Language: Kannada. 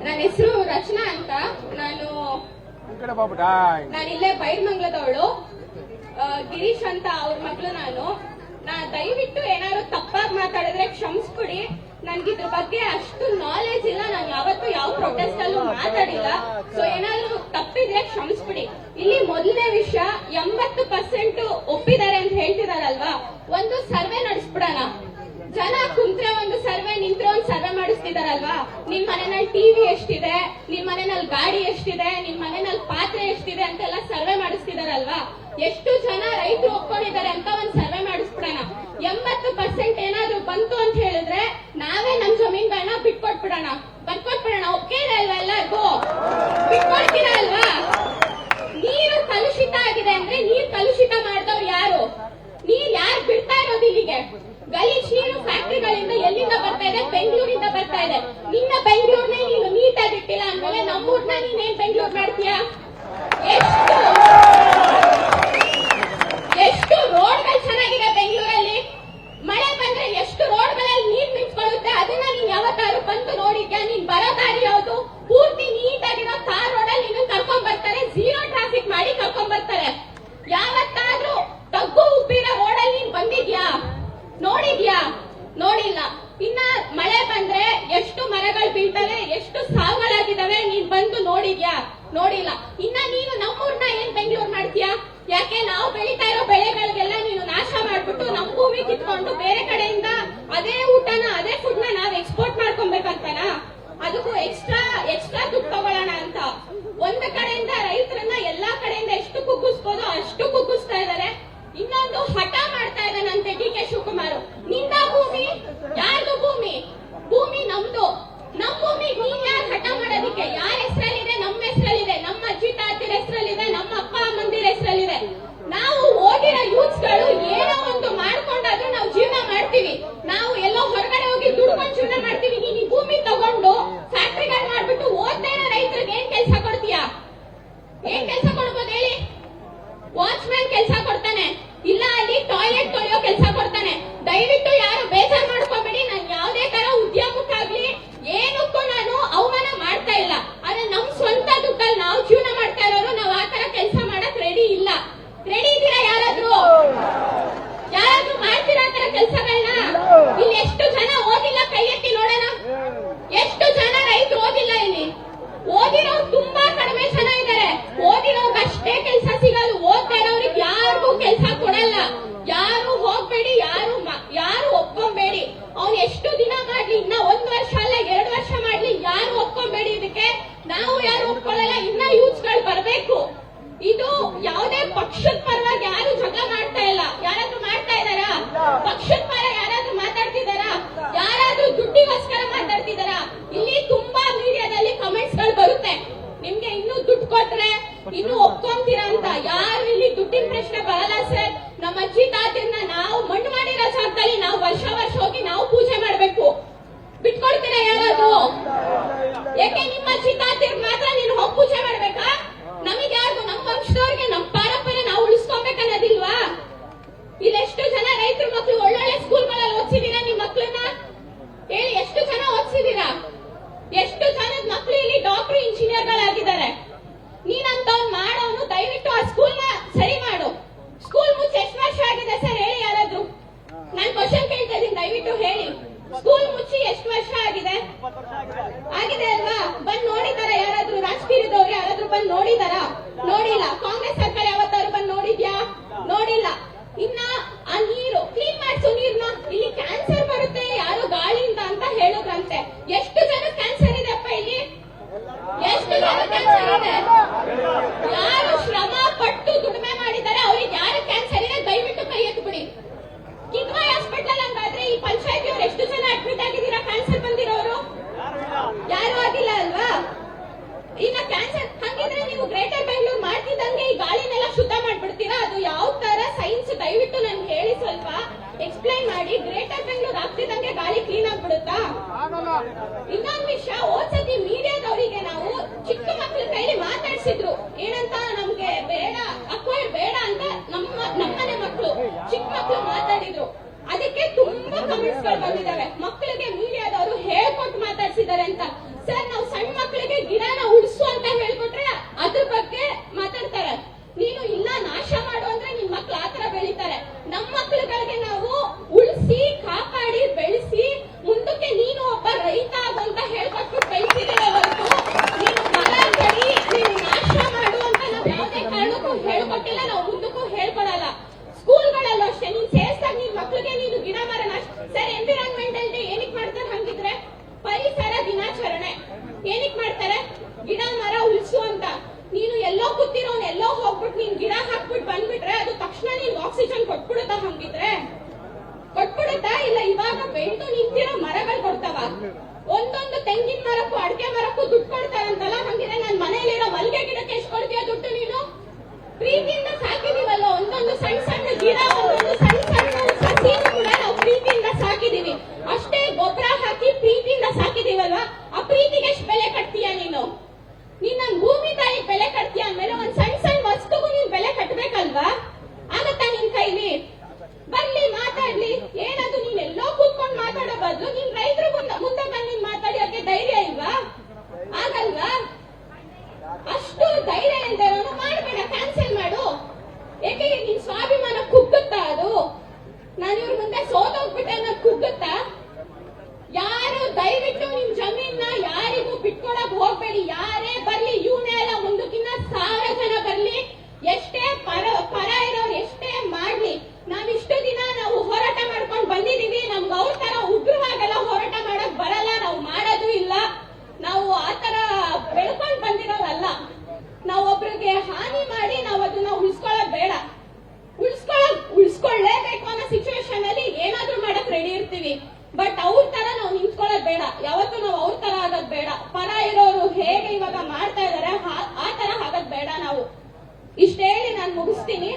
ನನ್ನ ಹೆಸರು ರಚನಾ ಅಂತ. ನಾನು ಇಲ್ಲೇ ಬೈರ್ಮಂಗ್ಲದವಳು. ಗಿರೀಶ್ ಅಂತ ಅವ್ರ ಮಗಳು. ನಾ ದಯವಿಟ್ಟು ಏನಾದ್ರು ತಪ್ಪಾಗಿ ಮಾತಾಡಿದ್ರೆ ಕ್ಷಮಿಸ್ಬಿಡಿ. ನನ್ಗಿದ್ರ ಬಗ್ಗೆ ಅಷ್ಟು ನಾಲೆಜ್ ಇಲ್ಲ. ನಾನು ಯಾವತ್ತೂ ಯಾವ ಪ್ರೊಟೆಸ್ಟ್ ಅಲ್ಲೂ ಮಾತಾಡಿಲ್ಲ. ಸೊ ಏನಾದ್ರು ತಪ್ಪಿದ್ರೆ ಕ್ಷಮಿಸ್ಬಿಡಿ. ಇಲ್ಲಿ ಮೊದಲನೇ ವಿಷಯ, 80% ಒಪ್ಪಿದ್ದಾರೆ ಅಂತ ಹೇಳ್ತಿದಾರಲ್ವಾ, ಒಂದು ಸರ್ವೆ ನಡೆಸ್ಬಿಡೋಣ. ಜನ ಕುಂತ್ರೆ ಒಂದು ಸರ್ವೆ, ನಿಂತ್ರೆ ಒಂದು ಸರ್ವೆ ಮಾಡಿಸ್ತಿದಾರಲ್ವಾ. ನಿಮ್ ಮನೆಯಲ್ಲಿ ಟಿವಿ ಎಷ್ಟಿದೆ, ನಿಮ್ ಮನೆಯಲ್ಲಿ ಗಾಡಿ ಎಷ್ಟಿದೆ, ನಿಮ್ ಮನೆಯಲ್ಲಿ ಪಾತ್ರೆ ಎಷ್ಟಿದೆ ಅಂತೆಲ್ಲ ಸರ್ವೆ ಮಾಡಿಸ್ತಿದಾರಲ್ವಾ. ಎಷ್ಟು ಜನ ರೈತರು ಒಪ್ಕೊಂಡಿದ್ದಾರೆ ಅಂತ ಒಂದ್ ಸರ್ವೆ ಮಾಡಿಸ್ಬಿಡೋಣ. 80% ಏನಾದ್ರು ಬಂತು ಅಂತ ಹೇಳಿದ್ರೆ ನಾವೇ ನಮ್ ಜಮೀನ್ಗಳನ್ನ ಬಿಟ್ಕೊಟ್ಬಿಡೋಣ. ಒಪ್ಪಿದೆ ಅಲ್ವಾ ಎಲ್ಲರಿಗೂ? ಬಿಟ್ಕೊಡ್ತೀರಾ ಅಲ್ವಾ? ನೀರು ಕಲುಷಿತ ಆಗಿದೆ ಅಂದ್ರೆ ನೀರ್ ಕಲುಷಿತ ಮಾಡಿದವ್ರು ಯಾರು? ನೀರ್ ಯಾರು ಬಿಡ್ತಾ ಇರೋದು ಇಲ್ಲಿಗೆ? ಗಲೀಜ್ ನೀರು ಫ್ಯಾಕ್ಟರಿಗಳಿಂದ ಎಲ್ಲಿಂದ ಬರ್ತಾ ಇದೆ? ಬೆಂಗಳೂರಿಂದ ಬರ್ತಾ ಇದೆ. ನಿನ್ನ ಬೆಂಗಳೂರ್ನೇ ನೀನು ನೀಟಾಗಿ ಇಟ್ಟಿಲ್ಲ ಅಂದ್ಮೇಲೆ ನಮ್ಮೂರ್ನ ನೀನೇನ್ ಬೆಂಗಳೂರು ಮಾಡ್ತೀಯಾ? ಎಷ್ಟು ರೋಡ್ಗಳು ಚೆನ್ನಾಗಿದೆ ಬೆಂಗಳೂರಲ್ಲಿ. ಮಳೆ ಬಂದ್ರೆ ಎಷ್ಟು ರೋಡ್ಗಳಲ್ಲಿ ನೀರ್ ನಿಂತ್ಕೊಳ್ಳುತ್ತೆ. ಅದನ್ನ ನೀನ್ ಯಾವತ್ತಾರು ಬಂದು ನೋಡಿದ್ಯಾ? ನೀನ್ ಬರೋ ದಾರಿ ಯಾವ್ದು? ಪೂರ್ತಿ ನೀಟಾಗಿರೋ ತಾರ್ ರೋಡಲ್ಲಿ ನೀನು ಕರ್ಕೊಂಡ್ ಬರ್ತಾರೆ, ಝೀರೋ ಟ್ರಾಫಿಕ್ ಮಾಡಿ ಕರ್ಕೊಂಡ್ ಬರ್ತಾರೆ. ಯಾವತ್ತಾದ್ರೂ ತಗ್ಗು ಉಬ್ಬಿರೋ ರೋಡಲ್ಲಿ ನೀನ್ ಬಂದಿದ್ಯಾ? ನೋಡಿದ್ಯಾ? ನೋಡಿಲ್ಲ. ಇನ್ನ ಮಳೆ ಬಂದ್ರೆ ಎಷ್ಟು ಮರಗಳು ಬೀಳ್ತವೆ, ಎಷ್ಟು ಸಾವುಗಳಾಗಿದ್ದಾವೆ, ನೀನ್ ಬಂದು ನೋಡಿದ್ಯಾ? ನೋಡಿಲ್ಲ. ಇನ್ನ ನೀನು ನಮ್ಮೂರ್ನ ಏನ್ ಬೆಂಗಳೂರು ಮಾಡ್ತೀಯಾ? ಯಾಕೆ ನಾವು ಬೆಳೀತಾ ಇರೋ ಬೆಳೆಗಳಿಗೆಲ್ಲ ನೀನು ನಾಶ ಮಾಡ್ಬಿಟ್ಟು ನಮ್ ಭೂಮಿ ಕಿತ್ಕೊಂಡು ಬೇರೆ ಕಡೆಯಿಂದ ಅದೇ ಊಟನ, ಅದೇ ಫುಡ್ನ ನಾವ್ ಎಕ್ಸ್ಪೋರ್ಟ್ ಮಾಡ್ಕೊಬೇಕಂತನ? ಅದಕ್ಕೂ ಎಕ್ಸ್ಟ್ರಾ ದುಡ್ಡು ತಗೊಳ್ಳೋಣ ಅಂತ ಒಂದ್ ಕಡೆಯಿಂದ ರೈತರನ್ನ ಎಲ್ಲಾ ಕಡೆಯಿಂದ ಎಷ್ಟು ಕುಗ್ಗಿಸ್ಬೋದೋ ಅಷ್ಟು ಕುಗ್ಗಿಸ್ತಾ ಇದಾರೆ. ಇನ್ನೊಂದು ಹಠ ಮಾಡ್ತಾ ಇದ್ದಾನಂತೆ ಡಿ ಕೆ ಶಿವಕುಮಾರ್. ನಿಂದ ಭೂಮಿ, ಯಾರ್ದು ಭೂಮಿ? ಭೂಮಿ ನಮ್ದು. ನಮ್ ಭೂಮಿ ನೀನ್ ಯಾರು ಹಠ ಮಾಡೋದಿಕ್ಕೆ? ಯಾರ ಹೆಸರಲ್ಲಿದೆ? ನಮ್ಮ ಹೆಸರಲ್ಲಿದೆ, ನಮ್ಮ ಅಜ್ಜಿ ತಾತಿರ ಹೆಸರಲ್ಲಿದೆ, ನಮ್ಮ ಅಪ್ಪ ಅಮ್ಮಂದಿರ ಹೆಸರಲ್ಲಿದೆ. ನಾವು ಓದಿರೋ ಯೂತ್ಸ್ ಗಳು ಏನೋ ಒಂದು ಮಾಡ್ಕೊಂಡಾದ್ರೂ ನಾವು ಜೀವನ ಮಾಡ್ತೀವಿ. ನಾವು ಎಲ್ಲೋ ಹೊರಗಡೆ ಹೋಗಿ ದುಡ್ಕೊಂಡು ಜೀವನ ಮಾಡ್ತೀವಿ. ನೀನ್ ಈ ಭೂಮಿ ತಗೊಂಡು ಫ್ಯಾಕ್ಟ್ರಿಗಳು ಮಾಡ್ಬಿಟ್ಟು ಓದ್ತಾ ಇರೋ ರೈತರಿಗೆ ಏನ್ ಕೆಲಸ ಕೊಡ್ತೀಯಾ? ಏನ್ ಕೆಲಸ ಕೊಡ್ಬೋದು ಹೇಳಿ? ವಾಚ್ಮ್ಯಾನ್ ಕೆಲಸ ಕೊಡ್ತಾನೆ, ಇಲ್ಲ ಅಲ್ಲಿ ಟಾಯ್ಲೆಟ್ ತೊಳೆಯೋ ಕೆಲಸ ಕೊಡ್ತಾನೆ. ದಯವಿಟ್ಟು ಯಾರು ಬೇಜಾರು ಮಾಡ್ಕೋಬೇಡಿ. ನಾನು ಯಾವುದೇ ತರ ಉದ್ಯೋಗಕ್ಕಾಗ್ಲಿ ಏನಕ್ಕೂ ನಾನು ಅವಮಾನ ಮಾಡ್ತಾ ಇಲ್ಲ. ಆದ್ರೆ ನಮ್ ಸ್ವಂತ ದುಡ್ಡಲ್ಲಿ ನಾವು ಜೀವನ ಮಾಡ್ತಾ ಇರೋರು ನಾವು ಆ ತರ ಕೆಲಸ ಮಾಡಕ್ ರೆಡಿ ಇಲ್ಲ. ರೆಡಿ ಇದ್ದೀರಾ ಯಾರಾದ್ರೂ ಮಾಡ್ತೀರಾ ಆ ತರ ಕೆಲಸಗಳನ್ನ? ಇಲ್ಲಿ ಎಷ್ಟು ಜನ ಓದಿಲ್ಲ? ಕೈ ಎತ್ತಿ ನೋಡೋಣ. ಎಷ್ಟು ಜನ ರೈತರು ಓದಿಲ್ಲ? ಇಲ್ಲಿ ಓದಿರೋರು ತುಂಬಾ ಕಡಿಮೆ ಜನ ಇದ್ದಾರೆ. ಓದಿರೋರ್ಗೆ ಅಷ್ಟೇ ಕೆಲಸ ಸಿಗಲ್ಲ. ಓದ್ತಾ ಇರೋರಿಗೆ ಯಾರಿಗೂ ಕೆಲಸ ಕೊಡಲ್ಲ. ಯಾರು ಹೋಗ್ಬೇಡಿ, ಯಾರು ಒಪ್ಕೊಂಬೇಡಿ. ಅವ್ನು ಎಷ್ಟು ದಿನ ಮಾಡ್ಲಿ, ಇನ್ನ 1 ವರ್ಷ ಅಲ್ಲ 2 ವರ್ಷ ಮಾಡ್ಲಿ, ಯಾರು ಒಪ್ಕೊಂಬೇಡಿ. ಇದಕ್ಕೆ ನಾವು ಯಾರು ಒಪ್ಕೊಳ್ಳಲ್ಲ. ಇನ್ನ ಯೂತ್ಸ್ ಗಳು ಬರ್ಬೇಕು. ಇದು ಯಾವುದೇ ಪಕ್ಷದ ಪರವಾಗಿ ಯಾರು ಜಗಳ ಮಾಡ್ತಾ ಇಲ್ಲ. ಯಾರಾದ್ರೂ ಮಾಡ್ತಾ ಇದಾರಾ? ಪಕ್ಷದ ಪರ ಯಾರಾದ್ರೂ ಮಾತಾಡ್ತಿದಾರಾ? ಯಾರಾದ್ರೂ ದುಡ್ಡಿಗೋಸ್ಕರ ಮಾತಾಡ್ತಿದಾರಾ? ಇಲ್ಲಿ ತುಂಬಾ ಮೀಡಿಯಾದಲ್ಲಿ ಕಮೆಂಟ್ಸ್ ಗಳು ಬರುತ್ತೆ, ನಿಮ್ಗೆ ಇನ್ನೂ ದುಡ್ಡು ಕೊಟ್ರೆ ಇನ್ನು ಒಪ್ಕೊಂತೀರಾ ಅಂತ. ಯಾರು ಇಲ್ಲಿ ದುಡ್ಡಿನ ಪ್ರಶ್ನೆ ಬರಲ್ಲ ಸರ್. ನಮ್ಮ ಅಜ್ಜಿ ತಾತಿನ ನಾವು ಮಣ್ಣು ಮಾಡಿರೋ ಜಾಗದಲ್ಲಿ ನಾವು ವರ್ಷ ಹೋಗಿ ನಾವು ಪೂಜೆ ಮಾಡ್ಬೇಕು. ಬಿಟ್ಕೊಡ್ತೀರಾ ಯಾರಾದ್ರೂ? ಯಾಕೆ ನಿಮ್ಮ ಅಜ್ಜಿ ತಾತಿರ್ ಮಾತ್ರ ನೀನು ಹೋಗಿ ಪೂಜೆ ಮಾಡ್ಬೇಕಾ? ನಮಗೆ ಯಾರು? ನಮ್ಮ ವಂಶದವ್ರಿಗೆ ನಮ್ಮ ಪಾರಂಪರ್ಯ ನಾವು ಉಳಿಸ್ಕೊಬೇಕನ್ನೋದಿಲ್ವಾ? ಇಲ್ಲಿ ಎಷ್ಟು ಜನ ರೈತರ ಮಕ್ಕಳು ಒಳ್ಳೊಳ್ಳೆ ಸ್ಕೂಲ್ಗಳಲ್ಲಿ ಓದಿಸಿದೀರಾ? ನಿಮ್ ಮಕ್ಕಳನ್ನ ಹೇಳಿ, ಎಷ್ಟು ಜನ ಓದಿಸಿದೀರಾ? ಎಷ್ಟು ಜನದ ಮಕ್ಕಳು ಇಲ್ಲಿ ಡಾಕ್ಟರ್ ಇಂಜಿನಿಯರ್ಗಳಾಗಿದ್ದಾರೆ? ನೀನಂತವ್ನು ಮಾಡೋನು ದಯವಿಟ್ಟು ಆ ಸ್ಕೂಲ್ನ ಸರಿ ಮಾಡು. ಸ್ಕೂಲ್ ಮುಚ್ಚಿ ಎಷ್ಟು ವರ್ಷ ಆಗಿದೆ ಸರ್ ಹೇಳಿ ಯಾರಾದ್ರೂ? ನಾನು ಕ್ವಶನ್ ಕೇಳ್ತಾ ಇದ್ದೀನಿ, ದಯವಿಟ್ಟು ಹೇಳಿ. ಸ್ಕೂಲ್ ಮುಚ್ಚಿ ಎಷ್ಟು ವರ್ಷ ಆಗಿದೆ? ಆಗಿದೆ ಅಲ್ವಾ? ಬಂದ್ ನೋಡಿದಾರ ಯಾರಾದ್ರೂ? ರಾಜಕೀಯದವ್ರು ಯಾರಾದ್ರೂ ಬಂದ್ ನೋಡಿದಾರ? ನೋಡಿಲ್ಲ. ಕಾಂಗ್ರೆಸ್ ಸರ್ಕಾರ ಯಾವತ್ತಾರು ಬಂದ್ ನೋಡಿದ್ಯಾ? ನೋಡಿಲ್ಲ. ಇನ್ನ ಆ ನೀರು ಕ್ಲೀನ್ ಮಾಡಿಸೋ ನೀರ್ನ, ಇಲ್ಲಿ ಕ್ಯಾನ್ಸರ್ ಬರುತ್ತೆ ಯಾರೋ ಗಾಳಿಯಿಂದ ಅಂತ ಹೇಳೋದ್ರಂತೆ. ಎಷ್ಟು ಜನ ಕ್ಯಾನ್ಸರ್ ಇದೆ ಅಪ್ಪ ಇಲ್ಲಿ? ಎಷ್ಟು ಜನ ಕ್ಯಾನ್ಸರ್ ಇದೆ? ಯಾರು ಶ್ರಮ ಪಟ್ಟು ದುಡಿಮೆ ಮಾಡಿದ್ದಾರೆ ಅವ್ರಿಗೆ ಯಾರು ಕ್ಯಾನ್ಸರ್ ಇದೆ ದಯವಿಟ್ಟು ಕೈ ಎತ್ಬಿಡಿ. ಕಿದ್ವಾಯಿ ಹಾಸ್ಪಿಟಲ್ ಹಂಗಾದ್ರೆ ಈ ಪಂಚಾಯತಿ ಅವ್ರು ಎಷ್ಟು ಜನ ಅಡ್ಮಿಟ್ ಆಗಿದ್ದೀರಾ ಕ್ಯಾನ್ಸರ್ ಬಂದಿರೋರು? ಯಾರು ಆಗಿಲ್ಲ ಅಲ್ವಾ? ಈಗ ಕ್ಯಾನ್ಸರ್ ಹಂಗಿದ್ರೆ ನೀವು ಗ್ರೇಟರ್ ಬೆಂಗಳೂರು ಮಾಡ್ತಿದ್ದಂಗೆ ಈ ಗಾಳಿನೆಲ್ಲ ಶುದ್ಧ ಮಾಡ್ಬಿಡ್ತೀರಾ? ಅದು ಯಾವ ತರ ಸೈನ್ಸ್? ದಯವಿಟ್ಟು ನನ್ಗೆ ಹೇಳಿ, ಸ್ವಲ್ಪ ಎಕ್ಸ್ಪ್ಲೈನ್ ಮಾಡಿ. ಗ್ರೇಟರ್ ಬೆಂಗಳೂರು ಆಗ್ತಿದ್ದಂಗೆ ಗಾಳಿ ಕ್ಲೀನ್ ಆಗ್ಬಿಡುತ್ತಾ? ಇನ್ನೊಂದು ವಿಷಯ, ಓದ್ಸತಿ ಮೀಡಿಯಾದವರಿಗೆ ನಾವು ಚಿಕ್ಕ ಮಕ್ಕಳ ಕೈಲಿ ಮಾತಾಡ್ಸಿದ್ರು. ಏನಂತ? ನಮ್ಗೆ ಬೇಡ, ಅಕ್ವೈರ್ ಬೇಡ ಅಂತ ನಮ್ಮನೆ ಮಕ್ಕಳು ಚಿಕ್ಕ ಮಕ್ಕಳು ಮಾತಾಡಿದ್ರು. ಅದಕ್ಕೆ ತುಂಬಾ ಕಮೆಂಟ್ಸ್ ಗಳು ಬಂದಿದ್ದಾವೆ. ಮಕ್ಕಳಿಗೆ ಮೀಡಿಯಾದವರು ಹೇಳ್ಕೊಟ್ಟು ಮಾತಾಡ್ಸಿದ್ದಾರೆ ಅಂತ. ಸರ್, ನಾವು ಸಣ್ಣ ಮಕ್ಕಳು ಹಾಕ್ಬಿಟ್ಟು ಬಂದ್ಬಿಟ್ರೆ ಅದು ತಕ್ಷಣ ನೀನ್ ಆಕ್ಸಿಜನ್ ಕೊಟ್ಬಿಡುತ್ತಾ? ಹಂಗಿದ್ರೆ ಕೊಟ್ಬಿಡುತ್ತಾ? ಇಲ್ಲ ಇವಾಗ ಬೆಳೆದು ನಿಂತಿರೋ ಮರಗಳು ಕೊಡ್ತಾವ? ಒಂದೊಂದು ತೆಂಗಿನ ಮರಕ್ಕೂ ಅಡಿಕೆ ಮರಕ್ಕೂ ದುಡ್ಡು ಕೊಡ್ತಾರಂತಲ್ಲ, ಹಂಗಿದ್ರೆ ನನ್ ಮನೆಯಲ್ಲಿರೋ ಮಲ್ಗೆ ಗಿಡಕ್ಕೆ ಎಷ್ಟು ಕೊಡ್ತೀಯ ದುಡ್ಡು ನೀನು? ಪ್ರೀತಿಯಿಂದ ಸಾಕಿದೀವಲ್ಲ ಒಂದೊಂದು ಸಣ್ಣ ಸಣ್ಣ ಗಿಡ, ಒಂದೊಂದು ಸಣ್ಣ ಸಣ್ಣ ಸಸಿನೂ ಕೂಡ ನಾವು ಪ್ರೀತಿಯಿಂದ ಸಾಕಿದೀವಿ. ಅಷ್ಟೇ ಗೊಬ್ಬರ ಹಾಕಿ ಪ್ರೀತಿಯಿಂದ ಸಾಕಿದೀವಲ್ವಾ, ಆ ಪ್ರೀತಿಗೆ ಎಷ್ಟು ಬೆಲೆ ಕಟ್ತೀಯ ನೀನು? ನೀನ್ ನನ್ ಭೂಮಿ ತಾಯಿ ಬೆಲೆ ಕಟ್ತೀಯ ಅಂದ್ಮೇಲೆ ಒಂದ್ ಸಣ್ಣ ಸಣ್ಣ ವಸ್ತುಗೂ ನೀನ್ ಬೆಲೆ ಕಟ್ಬೇಕಲ್ವಾ? ಆಗತ್ತಾ ನಿನ್ ಕೈಲಿ? ಬರ್ಲಿ ಮಾತಾಡ್ಲಿ, ಏನದು ನೀನ್ ಎಲ್ಲೋ ಕೂತ್ಕೊಂಡ್ ಮಾತಾಡೋ ಬದಲು ನೀನ್ ರೈತರು ಮುಂದೆ ಬಂದು ಮಾತಾಡೋಕೆ ಧೈರ್ಯ ಇಲ್ವಾ? ಆಗಲ್ವಾ? ಅಷ್ಟು ಧೈರ್ಯ ಇಲ್ದೇನೋ ಮಾಡ್ಬೇಡ, ಕ್ಯಾನ್ಸಲ್ ಮಾಡು. ಯಾಕೆಂದ್ರೆ ನಿನ್ ಸ್ವಾಭಿಮಾನ ಕುಗ್ಗುತ್ತಾ? ಅದು ನಾನು ಇವ್ರ ಮುಂದೆ ಸೋತೋಗ್ಬಿಟ್ಟೆ ಅನ್ನೋದು ಕುಗ್ಗುತ್ತಾ? ಯಾರು ದಯವಿಟ್ಟು ನಿಮ್ ಜಮೀನ ಯಾರಿಗೂ ಬಿಟ್ಕೊಡಕ್ ಹೋಗ್ಬೇಡಿ. ಯಾರೇ ಬರ್ಲಿ, ಇವನೇ ಅಲ್ಲ ಮುಂದಕ್ಕಿನ್ನ 1000 ಜನ ಬರ್ಲಿ, ಎಷ್ಟೇ ಪರ ಇರೋರು ಎಷ್ಟೇ ಮಾಡ್ಲಿ, ನಾವಿಷ್ಟು ದಿನ ನಾವು ಹೋರಾಟ ಮಾಡ್ಕೊಂಡು ಬಂದಿದೀವಿ. ನಮ್ಗೆ ಅವ್ರ ತರ ಉಗ್ರವಾಗೆಲ್ಲ ಹೋರಾಟ ಮಾಡಕ್ ಬರಲ್ಲ, ನಾವು ಮಾಡೋದು ಇಲ್ಲ. ನಾವು ಆತರ ಬೆಳ್ಕೊಂಡ್ ಬಂದಿರೋರಲ್ಲ. ನಾವು ಒಬ್ರಿಗೆ ಹಾನಿ ಮಾಡಿ ನಾವು ಅದನ್ನ ಉಳಿಸ್ಕೊಳ್ಳೋದ್ ಬೇಡ. ಉಳಿಸ್ಕೊಳ್ಳೇಬೇಕು ಅನ್ನೋ ಸಿಚುವೇಶನ್ ಅಲ್ಲಿ ಏನಾದ್ರೂ ಮಾಡಕ್ ರೆಡಿ ಇರ್ತೀವಿ. ಬಟ್ ಅವ್ರ ತರ ನಾವು ನಿಂತ್ಕೊಳ್ಳೋದ್ ಬೇಡ. ಯಾವತ್ತೂ ನಾವು ಅವ್ರ ತರ ಆಗೋದ್ ಬೇಡ. ಪರ ಇರೋರು ಹೇಗೆ ಇವಾಗ ಮಾಡ್ತಾ ಇದಾರೆ ಆ ತರ ಆಗೋದ್ ಬೇಡ ನಾವು. ಇಷ್ಟ ಹೇಳಿ ನಾನು ಮುಗಿಸ್ತೀನಿ.